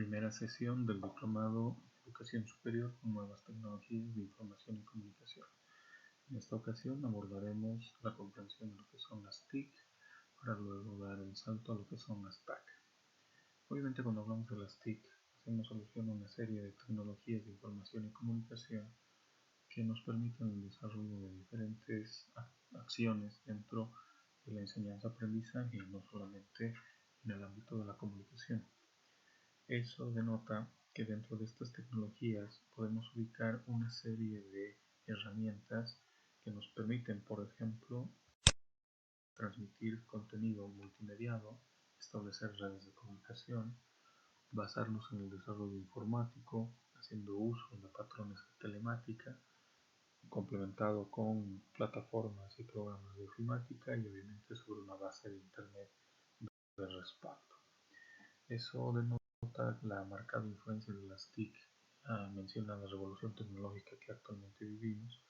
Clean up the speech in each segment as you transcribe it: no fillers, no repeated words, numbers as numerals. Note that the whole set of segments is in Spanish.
Primera sesión del Diplomado en Educación Superior con Nuevas Tecnologías de Información y Comunicación. En esta ocasión abordaremos la comprensión de lo que son las TIC para luego dar el salto a lo que son las TAC. Obviamente cuando hablamos de las TIC hacemos alusión a una serie de tecnologías de información y comunicación que nos permiten el desarrollo de diferentes acciones dentro de la enseñanza-aprendizaje y no solamente en el ámbito de la comunicación. Eso denota que dentro de estas tecnologías podemos ubicar una serie de herramientas que nos permiten, por ejemplo, transmitir contenido multimediado, establecer redes de comunicación, basarnos en el desarrollo informático, haciendo uso de patrones de telemática, complementado con plataformas y programas de ofimática y obviamente sobre una base de internet de respaldo. Eso denota la marcada influencia de las TIC, menciona la revolución tecnológica que actualmente vivimos,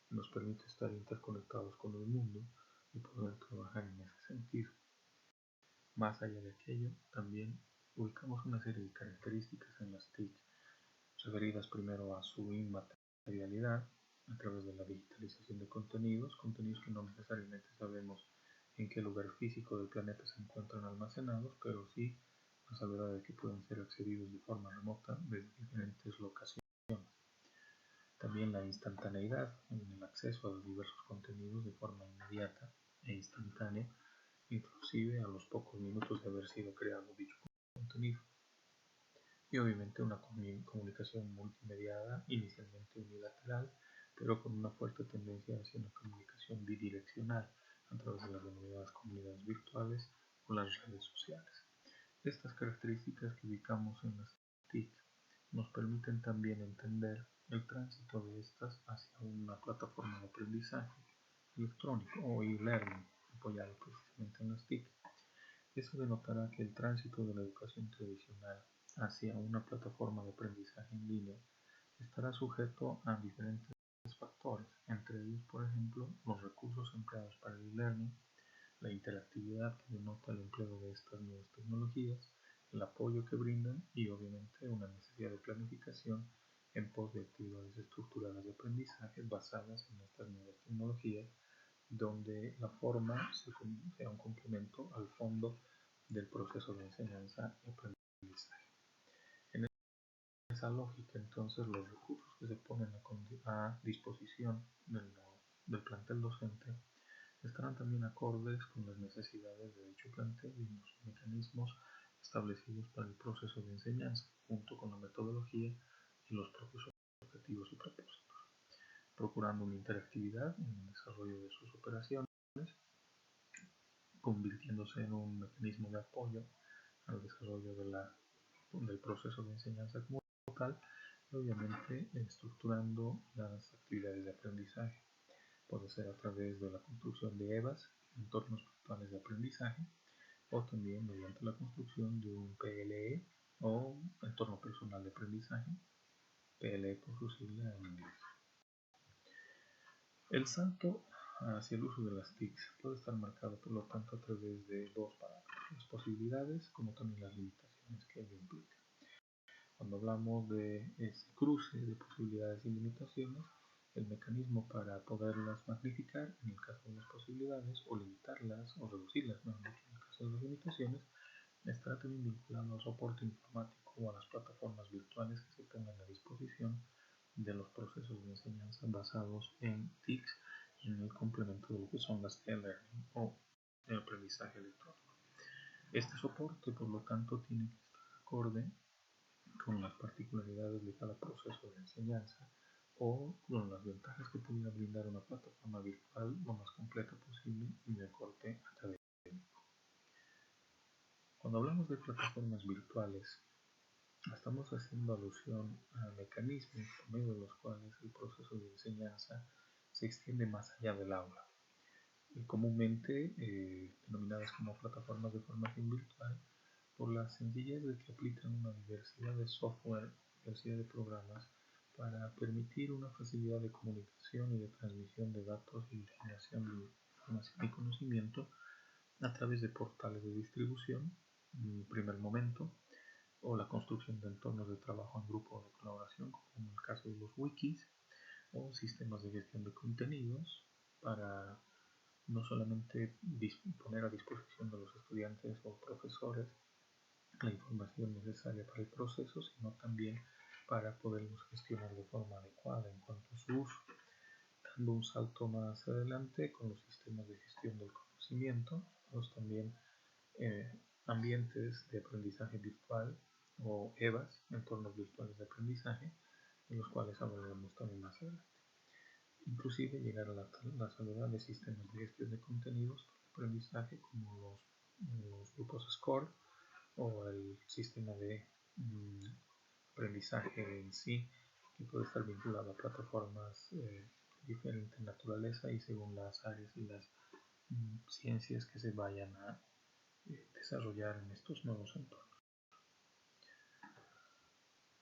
que nos permite estar interconectados con el mundo y poder trabajar en ese sentido. Más allá de aquello, también ubicamos una serie de características en las TIC, referidas primero a su inmaterialidad, a través de la digitalización de contenidos que no necesariamente sabemos en qué lugar físico del planeta se encuentran almacenados, pero sí la salvedad de que pueden ser accedidos de forma remota desde diferentes locaciones. También la instantaneidad en el acceso a los diversos contenidos de forma inmediata e instantánea, inclusive a los pocos minutos de haber sido creado dicho contenido. Y obviamente una comunicación multimediada, inicialmente unilateral, pero con una fuerte tendencia hacia una comunicación bidireccional a través de las denominadas comunidades virtuales o las redes sociales. Estas características que ubicamos en las TIC nos permiten también entender el tránsito de estas hacia una plataforma de aprendizaje electrónico o e-learning apoyado precisamente en las TIC. Eso denotará que el tránsito de la educación tradicional hacia una plataforma de aprendizaje en línea estará sujeto a diferentes factores, entre ellos, por ejemplo, los recursos empleados para el e-learning, la interactividad que denota el empleo de estas nuevas tecnologías, el apoyo que brindan y obviamente una necesidad de planificación en pos de actividades estructuradas de aprendizaje basadas en estas nuevas tecnologías, donde la forma sea un complemento al fondo del proceso de enseñanza y aprendizaje. En esa lógica, entonces, los recursos que se ponen a disposición del plantel docente estarán también acordes con las necesidades de dicho plantel y los mecanismos establecidos para el proceso de enseñanza, junto con la metodología y los propios objetivos y propósitos, procurando una interactividad en el desarrollo de sus operaciones, convirtiéndose en un mecanismo de apoyo al desarrollo del proceso de enseñanza como tal, y obviamente estructurando las actividades de aprendizaje. Puede ser a través de la construcción de EVAs, entornos virtuales de aprendizaje, o también mediante la construcción de un PLE o entorno personal de aprendizaje, PLE por su sigla en inglés. El salto hacia el uso de las TICs puede estar marcado por lo tanto a través de dos parámetros, las posibilidades como también las limitaciones que ello implica. Cuando hablamos de ese cruce de posibilidades y limitaciones, el mecanismo para poderlas magnificar en el caso de las posibilidades o limitarlas o reducirlas, mejor dicho, en el caso de las limitaciones, estará también vinculado al soporte informático o a las plataformas virtuales que se pongan a disposición de los procesos de enseñanza basados en TICs y en el complemento de lo que son las e-learning o el aprendizaje electrónico. Este soporte, por lo tanto, tiene que estar acorde con las particularidades de cada proceso de enseñanza o con las ventajas que pudiera brindar una plataforma virtual lo más completa posible y de corte académico. Cuando hablamos de plataformas virtuales, estamos haciendo alusión a mecanismos por medio de los cuales el proceso de enseñanza se extiende más allá del aula. Comúnmente denominadas como plataformas de formación virtual, por la sencillez de que aplican una diversidad de software, diversidad de programas para permitir una facilidad de comunicación y de transmisión de datos y generación de información y conocimiento a través de portales de distribución en el primer momento, o la construcción de entornos de trabajo en grupo o de colaboración, como en el caso de los wikis, o sistemas de gestión de contenidos para no solamente poner a disposición de los estudiantes o profesores la información necesaria para el proceso, sino también para poderlos gestionar de forma adecuada en cuanto a su uso. Dando un salto más adelante con los sistemas de gestión del conocimiento, los también ambientes de aprendizaje virtual o EVAs, entornos virtuales de aprendizaje, de los cuales hablaremos también más adelante. Inclusive llegar a la salvedad de sistemas de gestión de contenidos para aprendizaje como los grupos SCORE o el sistema de aprendizaje en sí, que puede estar vinculado a plataformas de diferente naturaleza y según las áreas y las ciencias que se vayan a desarrollar en estos nuevos entornos.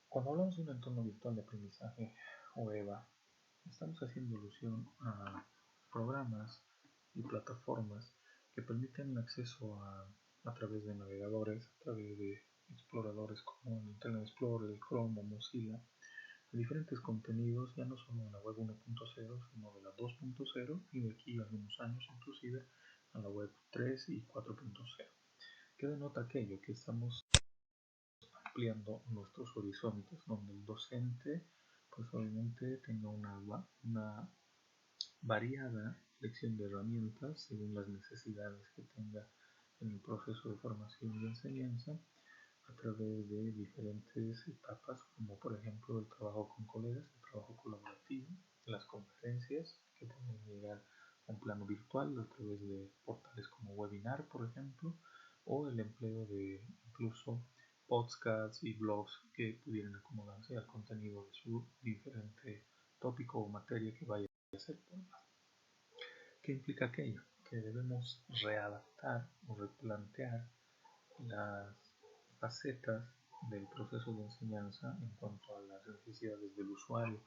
Cuando hablamos de un entorno virtual de aprendizaje o EVA, estamos haciendo alusión a programas y plataformas que permiten el acceso a través de navegadores, a través de exploradores como el Internet Explorer, el Chrome o Mozilla, a diferentes contenidos, ya no solo en la web 1.0, sino de la 2.0 y de aquí a algunos años inclusive a la web 3 y 4.0. ¿Qué denota aquello? Que estamos ampliando nuestros horizontes, donde el docente pues obviamente tenga una variada selección de herramientas según las necesidades que tenga en el proceso de formación y enseñanza a través de diferentes etapas, como por ejemplo el trabajo con colegas, el trabajo colaborativo, las conferencias que pueden llegar a un plano virtual a través de portales como webinar, por ejemplo, o el empleo de incluso podcasts y blogs que pudieran acomodarse al contenido de su diferente tópico o materia que vaya a ser formado. ¿Qué implica aquello? Que debemos readaptar o replantear las facetas del proceso de enseñanza en cuanto a las necesidades del usuario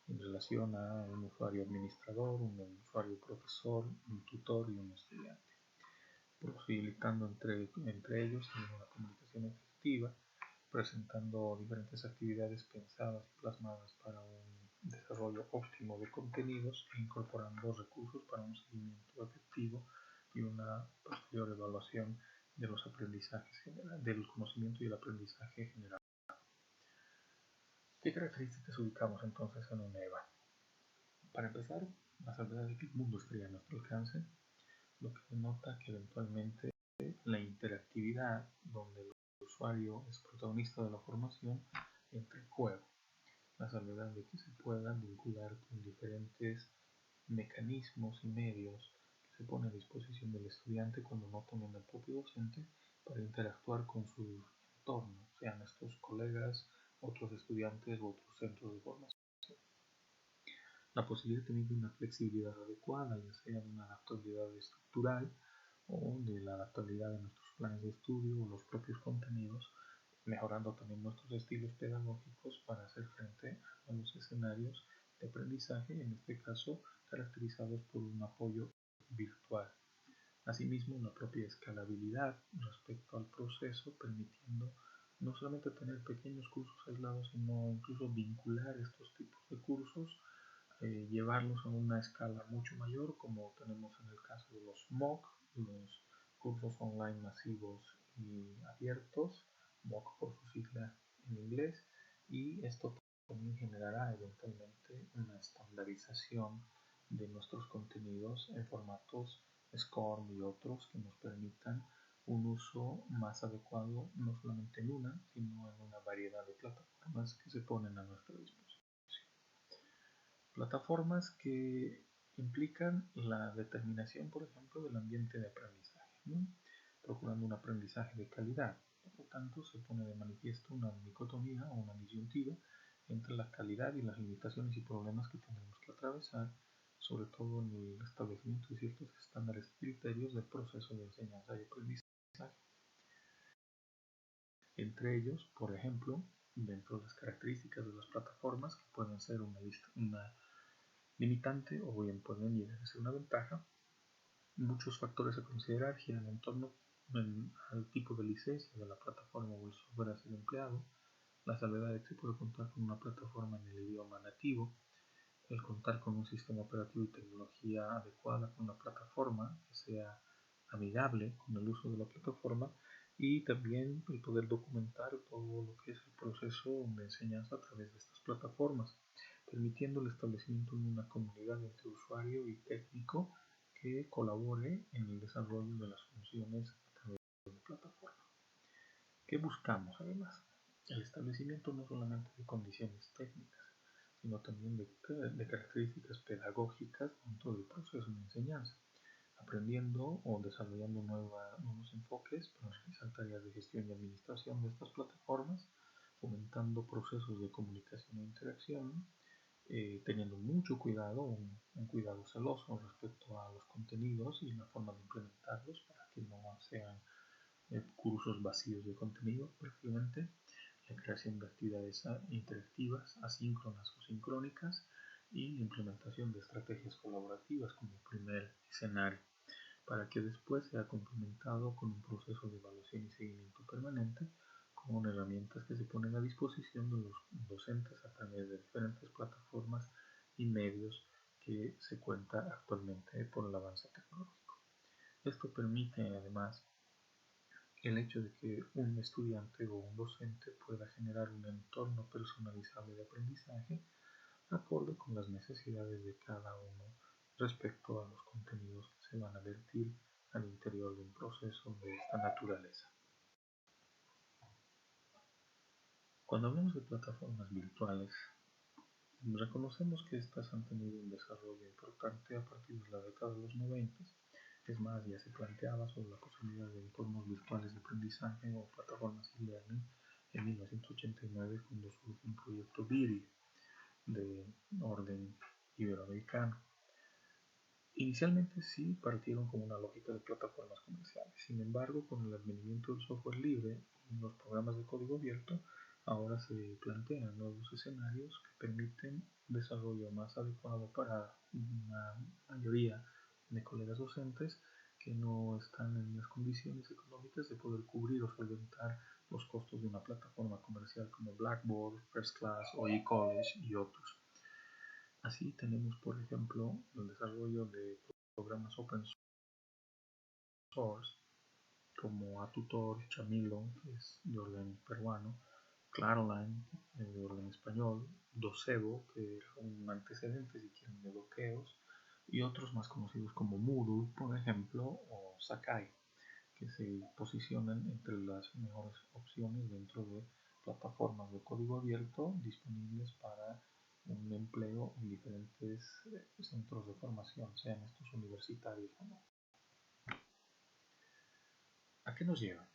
en relación a un usuario administrador, un usuario profesor, un tutor y un estudiante, posibilitando entre ellos una comunicación efectiva, presentando diferentes actividades pensadas y plasmadas para un desarrollo óptimo de contenidos e incorporando recursos para un seguimiento efectivo y una posterior evaluación de los aprendizajes del conocimiento y el aprendizaje general. ¿Qué características ubicamos entonces en un EVA? Para empezar, la salvedad de que el mundo estaría a nuestro alcance, lo que denota que eventualmente la interactividad, donde el usuario es protagonista de la formación, entra en juego. La salvedad de que se puedan vincular con diferentes mecanismos y medios que se ponen a disposición del estudiante cuando no también del propio docente para interactuar con su entorno, sean estos colegas, otros estudiantes u otros centros de formación. La posibilidad también de una flexibilidad adecuada, ya sea de una adaptabilidad estructural o de la adaptabilidad de nuestros planes de estudio o los propios contenidos, mejorando también nuestros estilos pedagógicos para hacer frente a los escenarios de aprendizaje, en este caso caracterizados por un apoyo virtual. Asimismo, la propia escalabilidad respecto al proceso, permitiendo no solamente tener pequeños cursos aislados, sino incluso vincular estos tipos de cursos, llevarlos a una escala mucho mayor, como tenemos en el caso de los MOOC, los cursos online masivos y abiertos, MOOC por su sigla en inglés, y esto también generará eventualmente una estandarización de nuestros contenidos en formatos SCORM y otros que nos permitan un uso más adecuado no solamente en una, sino en una variedad de plataformas que se ponen a nuestra disposición. Plataformas que implican la determinación, por ejemplo, del ambiente de aprendizaje, ¿no? Procurando un aprendizaje de calidad. Por lo tanto, se pone de manifiesto una dicotomía o una disyuntiva entre la calidad y las limitaciones y problemas que tenemos que atravesar, sobre todo en el establecimiento de ciertos estándares y criterios del proceso de enseñanza y aprendizaje. Entre ellos, por ejemplo, dentro de las características de las plataformas, que pueden ser una limitante o bien pueden llegar a ser una ventaja, muchos factores a considerar giran en torno al tipo de licencia de la plataforma o el software a ser empleado, la salvedad de que se puede contar con una plataforma en el idioma nativo, el contar con un sistema operativo y tecnología adecuada con la plataforma, que sea amigable con el uso de la plataforma, y también el poder documentar todo lo que es el proceso de enseñanza a través de estas plataformas, permitiendo el establecimiento de una comunidad entre usuario y técnico que colabore en el desarrollo de las funciones a través de la plataforma. ¿Qué buscamos además? El establecimiento no solamente de condiciones técnicas, sino también de características pedagógicas dentro del proceso de enseñanza, aprendiendo o desarrollando nuevos enfoques para realizar tareas de gestión y administración de estas plataformas, fomentando procesos de comunicación e interacción, teniendo mucho cuidado, un cuidado celoso respecto a los contenidos y la forma de implementarlos para que no sean cursos vacíos de contenido, preferiblemente la creación de actividades interactivas, asíncronas o sincrónicas y la implementación de estrategias colaborativas como primer escenario, para que después sea complementado con un proceso de evaluación y seguimiento permanente con herramientas que se ponen a disposición de los docentes a través de diferentes plataformas y medios que se cuenta actualmente por el avance tecnológico. Esto permite además el hecho de que un estudiante o un docente pueda generar un entorno personalizable de aprendizaje acorde con las necesidades de cada uno respecto a los contenidos que se van a vertir al interior de un proceso de esta naturaleza. Cuando hablamos de plataformas virtuales, reconocemos que estas han tenido un desarrollo importante a partir de la década de los 90. Es más, ya se planteaba sobre la posibilidad de entornos virtuales de aprendizaje o plataformas e-learning en 1989 cuando surge un proyecto VIRI de orden iberoamericano. Inicialmente sí partieron con una lógica de plataformas comerciales, sin embargo con el advenimiento del software libre y los programas de código abierto, ahora se plantean nuevos escenarios que permiten un desarrollo más adecuado para una mayoría de colegas docentes que no están en las condiciones económicas de poder cubrir o solventar los costos de una plataforma comercial como Blackboard, First Class o eCollege y otros. Así tenemos, por ejemplo, el desarrollo de programas open source como Atutor, Chamilo, que es de orden peruano, Claroline, de orden español, Docebo, que era un antecedente, si quieren, de Doqueos, y otros más conocidos como Moodle, por ejemplo, o Sakai, que se posicionan entre las mejores opciones dentro de plataformas de código abierto disponibles para un empleo en diferentes centros de formación, sean estos universitarios o no. ¿A qué nos lleva?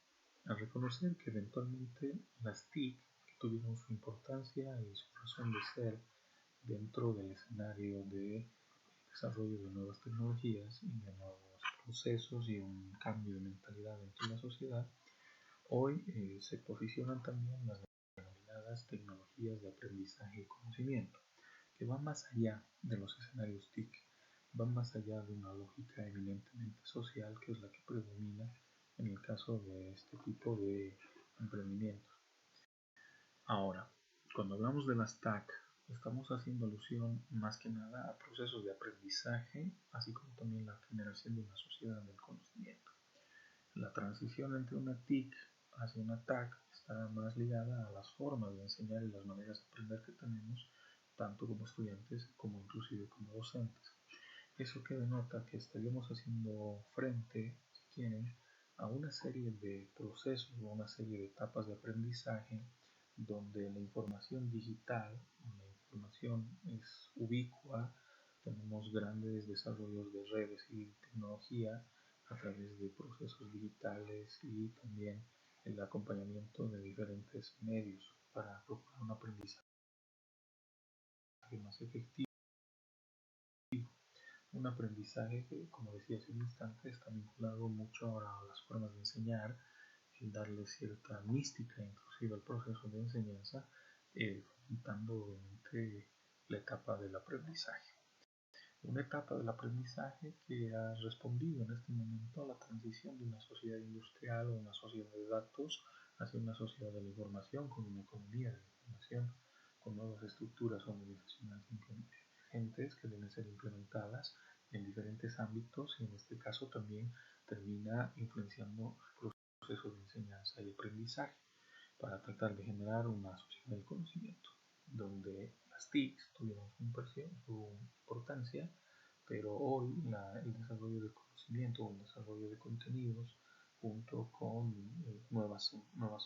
A reconocer que eventualmente las TIC, que tuvieron su importancia y su razón de ser dentro del escenario de desarrollo de nuevas tecnologías y de nuevos procesos y un cambio de mentalidad dentro de la sociedad, hoy se posicionan también las denominadas tecnologías de aprendizaje y conocimiento, que van más allá de los escenarios TIC, van más allá de una lógica eminentemente social que es la que predomina en el caso de este tipo de emprendimientos. Ahora, cuando hablamos de las TAC, estamos haciendo alusión más que nada a procesos de aprendizaje, así como también la generación de una sociedad del conocimiento. La transición entre una TIC hacia una TAC está más ligada a las formas de enseñar y las maneras de aprender que tenemos, tanto como estudiantes como inclusive como docentes. Eso que denota que estaríamos haciendo frente, si quieren, a una serie de procesos o una serie de etapas de aprendizaje donde la información digital, la información es ubicua, tenemos grandes desarrollos de redes y tecnología a través de procesos digitales y también el acompañamiento de diferentes medios para procurar un aprendizaje más efectivo. Un aprendizaje que, como decía hace un instante, está vinculado mucho a las formas de enseñar, el darle cierta mística inclusive al proceso de enseñanza, fomentando obviamente la etapa del aprendizaje. Una etapa del aprendizaje que ha respondido en este momento a la transición de una sociedad industrial o una sociedad de datos hacia una sociedad de la información con una economía de la información, con nuevas estructuras organizacionales emergentes que deben ser implementadas en diferentes ámbitos y en este caso también termina influenciando el proceso de enseñanza y aprendizaje para tratar de generar una sociedad del conocimiento, donde las TICs tuvieron su importancia, pero hoy el desarrollo de conocimiento o el desarrollo de contenidos, junto con nuevas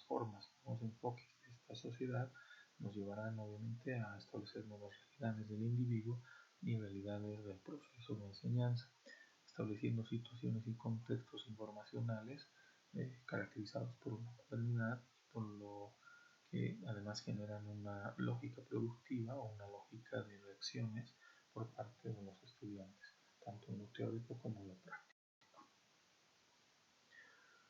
formas, nuevos enfoques de esta sociedad, nos llevarán obviamente a establecer nuevas realidades del individuo y realidades del proceso de enseñanza, estableciendo situaciones y contextos informacionales caracterizados por una modernidad, por lo que además generan una lógica productiva o una lógica de reacciones por parte de los estudiantes, tanto en lo teórico como en lo práctico.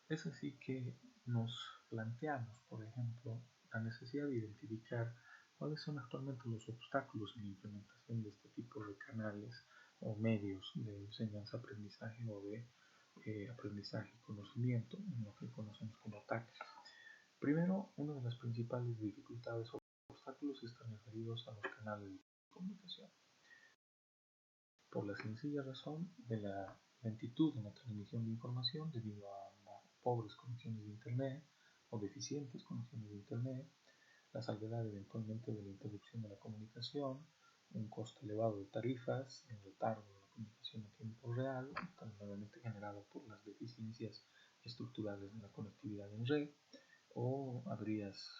Es así que nos planteamos, por ejemplo, la necesidad de identificar cuáles son actualmente los obstáculos en la implementación de este tipo de canales o medios de enseñanza-aprendizaje o de aprendizaje y conocimiento, en lo que conocemos como TAC. Primero, una de las principales dificultades o obstáculos están referidos a los canales de comunicación, por la sencilla razón de la lentitud en la transmisión de información debido a pobres conexiones de Internet o deficientes conexiones de Internet, la salvedad eventualmente de la interrupción de la comunicación, un costo elevado de tarifas, el retardo de la comunicación a tiempo real, también obviamente generado por las deficiencias estructurales de la conectividad en red, o averías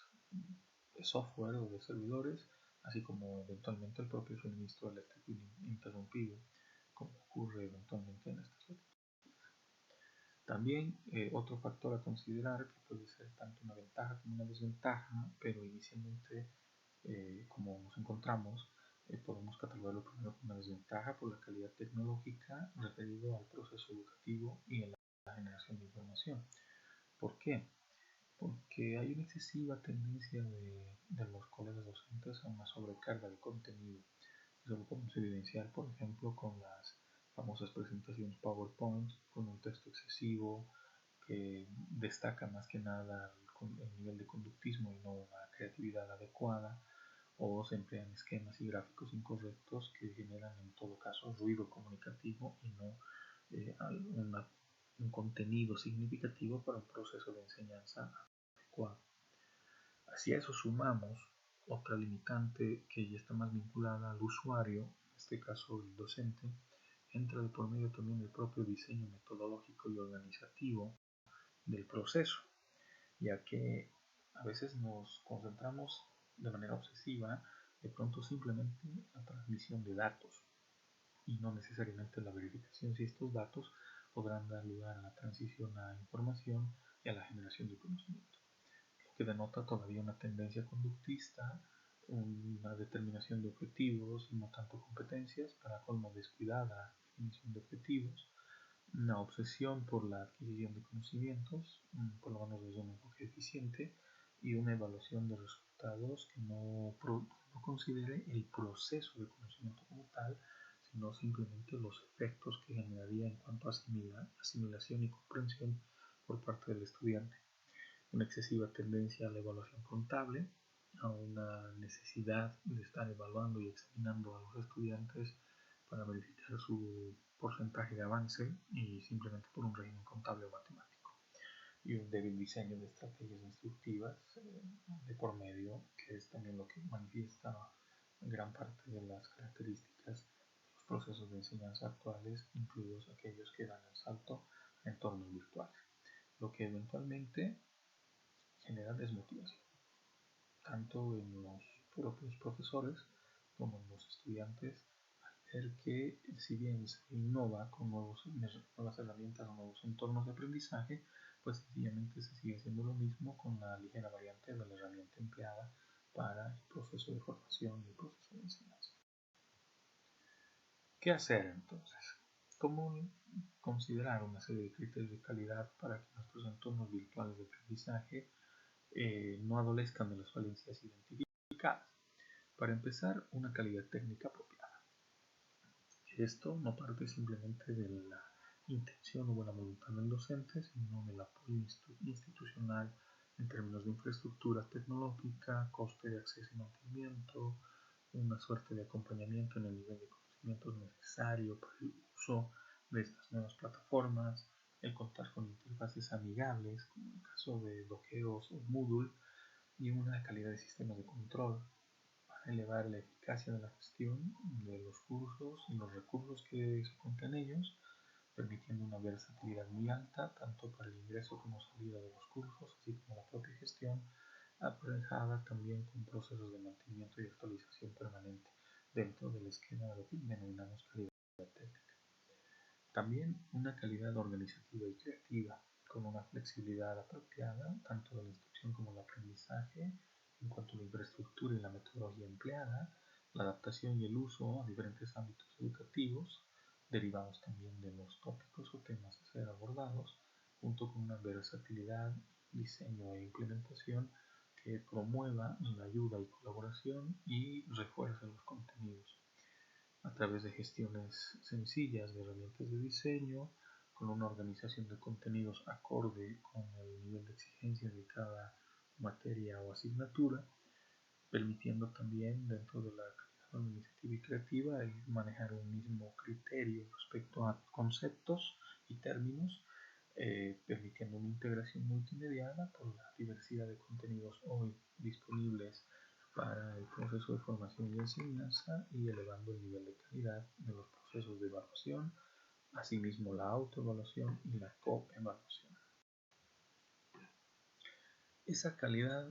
de software o de servidores, así como eventualmente el propio suministro eléctrico interrumpido, como ocurre eventualmente en estas latitudes. También otro factor a considerar que puede ser tanto una ventaja como una desventaja, pero inicialmente como nos encontramos, podemos catalogarlo primero como una desventaja por la calidad tecnológica referido al proceso educativo y a la generación de información. ¿Por qué? Porque hay una excesiva tendencia de los colegas docentes a una sobrecarga de contenido. Eso lo podemos evidenciar, por ejemplo, con las famosas presentaciones PowerPoint, con un texto excesivo que destaca más que nada el nivel de conductismo y no una creatividad adecuada, o se emplean esquemas y gráficos incorrectos que generan en todo caso ruido comunicativo y no un contenido significativo para un proceso de enseñanza adecuado. Si a eso sumamos otra limitante que ya está más vinculada al usuario, en este caso el docente, entra de por medio también el propio diseño metodológico y organizativo del proceso, ya que a veces nos concentramos de manera obsesiva de pronto simplemente en la transmisión de datos y no necesariamente la verificación si estos datos podrán dar lugar a la transición a información y a la generación de conocimiento, lo que denota todavía una tendencia conductista, una determinación de objetivos y no tanto competencias, para colmo descuidada definición de objetivos, una obsesión por la adquisición de conocimientos, por lo menos desde un enfoque eficiente, y una evaluación de resultados que no considere el proceso de conocimiento como tal, sino simplemente los efectos que generaría en cuanto a asimilación y comprensión por parte del estudiante. Una excesiva tendencia a la evaluación contable, a una necesidad de estar evaluando y examinando a los estudiantes para verificar su porcentaje de avance y simplemente por un régimen contable o matemático, y un débil diseño de estrategias instructivas de por medio, que es también lo que manifiesta gran parte de las características de los procesos de enseñanza actuales, incluidos aquellos que dan el salto a entornos virtuales, lo que eventualmente genera desmotivación, tanto en los propios profesores como en los estudiantes, al ver que si bien se innova con nuevas herramientas o nuevos entornos de aprendizaje, pues sencillamente se sigue haciendo lo mismo con la ligera variante de la herramienta empleada para el proceso de formación y el proceso de enseñanza. ¿Qué hacer entonces? ¿Cómo considerar una serie de criterios de calidad para que nuestros entornos virtuales de aprendizaje no adolezcan de las falencias identificadas? Para empezar, una calidad técnica apropiada. Esto no parte simplemente de la intención o buena voluntad del docente, sino del apoyo institucional en términos de infraestructura tecnológica, coste de acceso y mantenimiento, una suerte de acompañamiento en el nivel de conocimientos necesario para el uso de estas nuevas plataformas, el contar con interfaces amigables, como en el caso de Dokeos o Moodle, y una calidad de sistemas de control para elevar la eficacia de la gestión de los cursos y los recursos que se cuentan en ellos, permitiendo una versatilidad muy alta tanto para el ingreso como salida de los cursos, así como la propia gestión, aparejada también con procesos de mantenimiento y actualización permanente dentro del esquema de lo que denominamos calidad técnica. También una calidad organizativa y creativa, con una flexibilidad apropiada tanto de la instrucción como del aprendizaje en cuanto a la infraestructura y la metodología empleada, la adaptación y el uso a diferentes ámbitos educativos, derivados también de los tópicos o temas a ser abordados, junto con una versatilidad, diseño e implementación que promueva la ayuda y colaboración y refuerce los contenidos a través de gestiones sencillas de herramientas de diseño, con una organización de contenidos acorde con el nivel de exigencia de cada materia o asignatura, permitiendo también dentro de la calidad organizativa y creativa el manejar un mismo criterio respecto a conceptos y términos, permitiendo una integración multimediada por la diversidad de contenidos hoy disponibles para el proceso de formación y enseñanza y elevando el nivel de calidad de los procesos de evaluación, asimismo la autoevaluación y la coevaluación. Esa calidad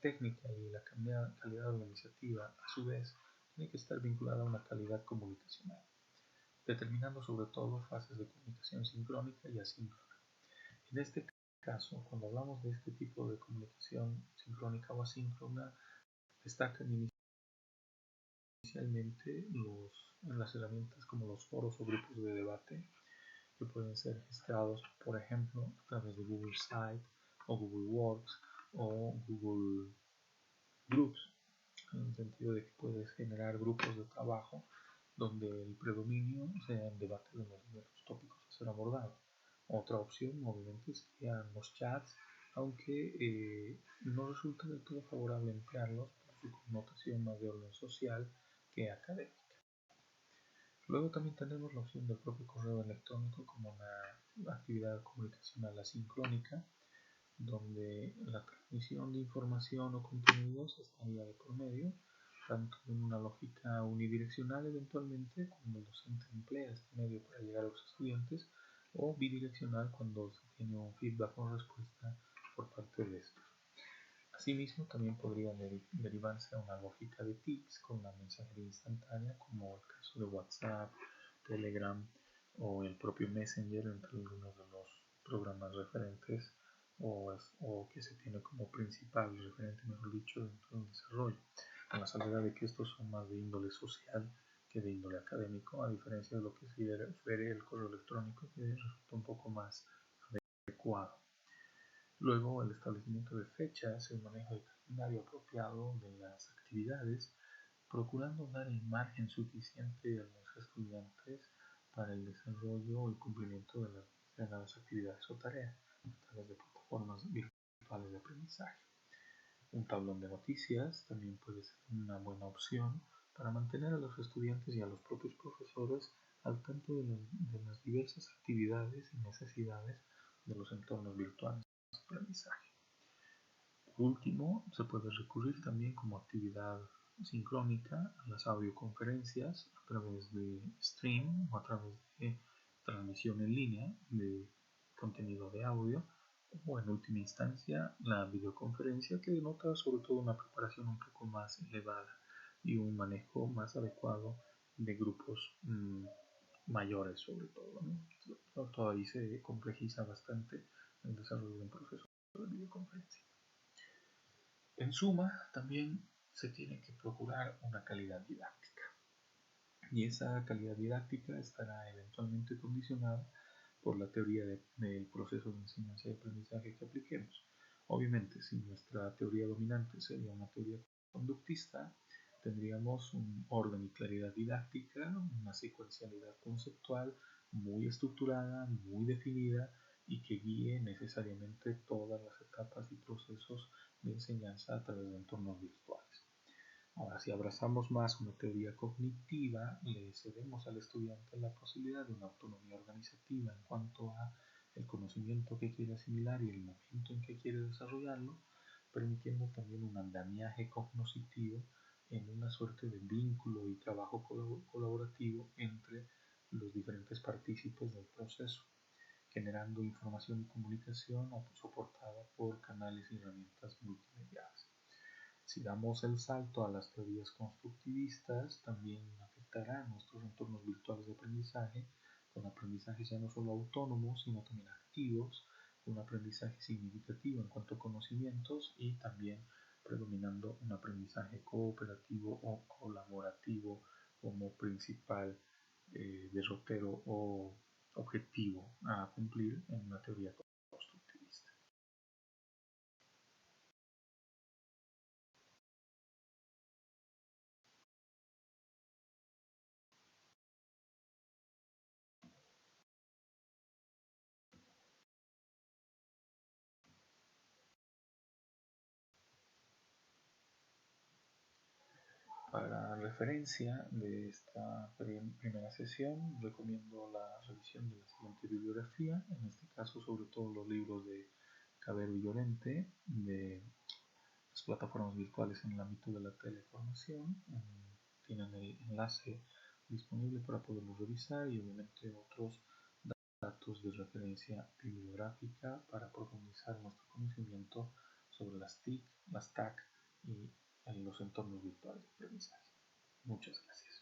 técnica y la calidad organizativa, a su vez, tiene que estar vinculada a una calidad comunicacional, determinando sobre todo fases de comunicación sincrónica y asíncrona. En este caso, cuando hablamos de este tipo de comunicación sincrónica o asíncrona, destacan inicialmente las herramientas como los foros o grupos de debate, que pueden ser gestados, por ejemplo, a través de Google Site o Google Works o Google Groups, en el sentido de que puedes generar grupos de trabajo donde el predominio sea el debate de los diversos tópicos a ser abordados. Otra opción, obviamente, serían los chats, aunque no resulta del todo favorable emplearlos por su connotación más de orden social que académica. Luego también tenemos la opción del propio correo electrónico como una actividad comunicacional asincrónica, donde la transmisión de información o contenidos estaría de por medio, tanto en una lógica unidireccional eventualmente, cuando el docente emplea este medio para llegar a los estudiantes, o bidireccional cuando se tiene un feedback o respuesta por parte de estos. Asimismo, también podría derivarse a una lógica de TICs con la mensajería instantánea, como el caso de WhatsApp, Telegram o el propio Messenger, entre algunos de los programas referentes o que se tiene como principal referente, mejor dicho, dentro del desarrollo, con la salvedad de que estos son más de índole social que de índole académico, a diferencia de lo que se refiere el correo electrónico, que resulta un poco más adecuado. Luego, el establecimiento de fechas, el manejo del calendario apropiado de las actividades, procurando dar el margen suficiente a los estudiantes para el desarrollo y cumplimiento de las mencionadas actividades o tareas a través de plataformas virtuales de aprendizaje. Un tablón de noticias también puede ser una buena opción para mantener a los estudiantes y a los propios profesores al tanto de las diversas actividades y necesidades de los entornos virtuales de aprendizaje. Por último, se puede recurrir también como actividad sincrónica a las audioconferencias a través de stream o a través de transmisión en línea de contenido de audio, o en última instancia la videoconferencia, que denota sobre todo una preparación un poco más elevada y un manejo más adecuado de grupos mayores sobre todo, ¿no? Todavía se complejiza bastante el desarrollo de un proceso de videoconferencia. En suma, también se tiene que procurar una calidad didáctica, y esa calidad didáctica estará eventualmente condicionada por la teoría del proceso de enseñanza y aprendizaje que apliquemos. Obviamente, si nuestra teoría dominante sería una teoría conductista, Tendríamos un orden y claridad didáctica, una secuencialidad conceptual muy estructurada, muy definida y que guíe necesariamente todas las etapas y procesos de enseñanza a través de entornos virtuales. Ahora, si abrazamos más una teoría cognitiva, le cedemos al estudiante la posibilidad de una autonomía organizativa en cuanto a el conocimiento que quiere asimilar y el momento en que quiere desarrollarlo, permitiendo también un andamiaje cognoscitivo en una suerte de vínculo y trabajo colaborativo entre los diferentes partícipes del proceso, generando información y comunicación soportada por canales y herramientas multimediales. Si damos el salto a las teorías constructivistas, también afectará a nuestros entornos virtuales de aprendizaje, con aprendizajes ya no solo autónomos, sino también activos, un aprendizaje significativo en cuanto a conocimientos y también predominando un aprendizaje cooperativo o colaborativo como principal derrotero o objetivo a cumplir en una teoría constructivista. Para referencia de esta primera sesión, recomiendo la revisión de la siguiente bibliografía, en este caso sobre todo los libros de Cabero y Llorente, de las plataformas virtuales en el ámbito de la teleformación. Tienen el enlace disponible para poderlo revisar y obviamente otros datos de referencia bibliográfica para profundizar nuestro conocimiento sobre las TIC, las TAC y en los entornos virtuales de aprendizaje. Muchas gracias.